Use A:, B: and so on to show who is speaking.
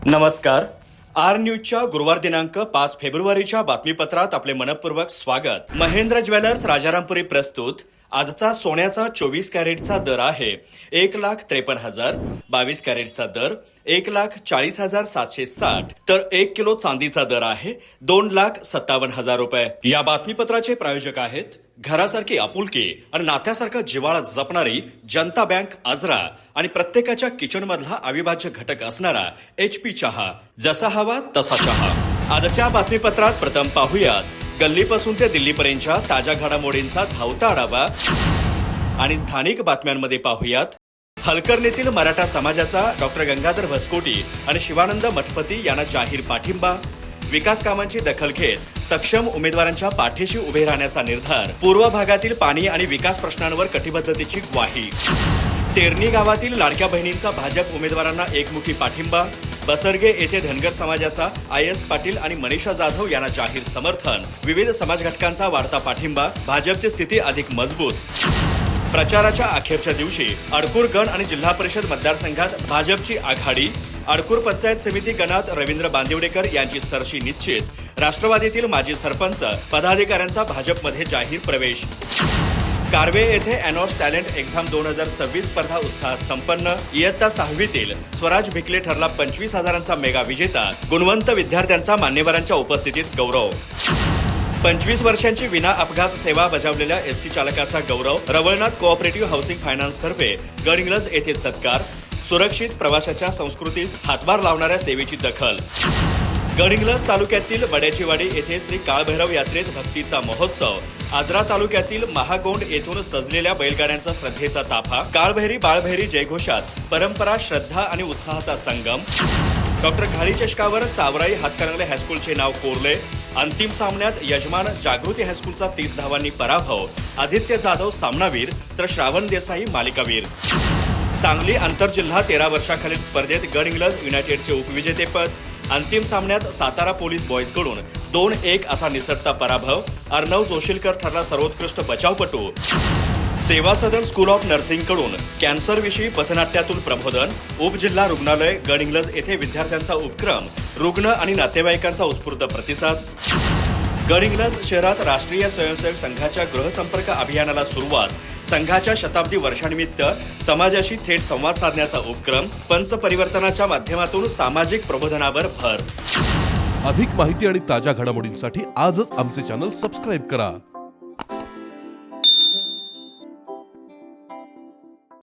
A: नमस्कार. आर न्यूजच्या गुरुवार दिनांक 5 फेब्रुवारीच्या बातमीपत्रात आपले मनपूर्वक स्वागत. महेंद्र ज्वेलर्स राजारामपुरी प्रस्तुत. आजचा सोन्याचा 24 कॅरेटचा दर आहे 1,53,000, 22 कॅरेटचा दर 1,40,760, तर 1 किलो चांदीचा दर आहे 2,57,000 रुपये. या बातमीपत्राचे प्रायोजक आहेत घरासारखी आपुलकी आणि नात्यासारखा जिव्हाळा जपणारी जनता बँक आजरा आणि प्रत्येकाच्या किचनमधला अविभाज्य घटक असणारा HP चहा. जसा हवा तसा चहा. आजच्या बातमीपत्रात प्रथम पाहूयात गल्लीपासून ते दिल्लीपर्यंतच्या ताज्या घडामोडींचा धावता आढावा आणि स्थानिक बातम्यांमध्ये पाहूयात हलकर्णीतील मराठा समाजाचा डॉक्टर गंगाधर भस्कोटी आणि शिवानंद मठपती यांना जाहीर पाठिंबा. विकास कामांची दखल घेत सक्षम उमेदवारांच्या पाठीशी उभे राहण्याचा निर्धार. पूर्व भागातील पाणी आणि विकास प्रश्नांवर कटिबद्धतेची ग्वाही. तेरणी गावातील लाडक्या बहिणींचा भाजप उमेदवारांना एकमुखी पाठिंबा. बसरगे येथे धनगर समाजाचा IS पाटील आणि मनीषा जाधव यांना जाहीर समर्थन. विविध समाज घटकांचा वाढता पाठिंबा. भाजपची स्थिती अधिक मजबूत. प्रचाराच्या अखेरच्या दिवशी अडकूर गण आणि जिल्हा परिषद मतदारसंघात भाजपची आघाडी. अडकूर पंचायत समिती गणात रवींद्र बांदिवडेकर यांची सरशी निश्चित. राष्ट्रवादीतील माजी सरपंच पदाधिकाऱ्यांचा भाजपमध्ये जाहीर प्रवेश. कार्वे येथे एनॉस टॅलेंट एक्झाम 2026 स्पर्धा उत्साहात संपन्न. इयत्ता 6वीतील स्वराज भिकले ठरला 25,000चा मेगा विजेता. गुणवंत विद्यार्थ्यांचा मान्यवरांच्या उपस्थितीत गौरव. 25 वर्षांची विना अपघात सेवा बजावलेल्या एसटी चालकाचा गौरव. रवळनाथ कोऑपरेटिव्ह हाऊसिंग फायनान्सतर्फे गडहिंग्लज येथे सत्कार. सुरक्षित प्रवासाच्या संस्कृतीस हातभार लावणाऱ्या सेवेची दखल. गडहिंग्लज तालुक्यातील वड्याचीवाडी येथे श्री काळभैरव यात्रेत भक्तीचा महोत्सव. आजरा तालुक्यातील महागोंड येथून सजलेल्या बैलगाड्यांचा श्रद्धेचा ताफा. काळभैरी बाळभैरी जयघोषात परंपरा, श्रद्धा आणि उत्साहाचा संगम. डॉक्टर घारी चषकावर चावराई हातकणंगले हायस्कूलचे नाव कोरले. अंतिम सामन्यात यजमान जागृती हायस्कूलचा 30 धावांनी पराभव. आदित्य जाधव सामनावीर तर श्रावण देसाई मालिकावीर. सांगली आंतरजिल्हा 13 वर्षाखालील स्पर्धेत गडहिंग्लज युनायटेडचे उपविजेतेपद. अंतिम सामन्यात सातारा पोलीस बॉईजकडून 2-1 असा निसटता पराभव. अर्णव जोशीलकर ठरला सर्वोत्कृष्ट बचावपटू. सेवा सदन स्कूल ऑफ नर्सिंगकडून कॅन्सरविषयी पथनाट्यातून प्रबोधन. उपजिल्हा रुग्णालय गडहिंग्लज येथे विद्यार्थ्यांचा उपक्रम. रुग्ण आणि नातेवाईकांचा उत्स्फूर्त प्रतिसाद. गडहिंग्लज शहरात राष्ट्रीय स्वयंसेवक संघाच्या गृहसंपर्क अभियानाला सुरुवात. संघाच्या शताब्दी वर्षानिमित्त समाजाशी थेट संवाद साधण्याचा उपक्रम. पंचपरिवर्तनाच्या माध्यमातून सामाजिक प्रबोधनावर भर.
B: अधिक माहिती आणि ताज्या घडामोडींसाठी आजच आमचे चॅनल सबस्क्राईब करा.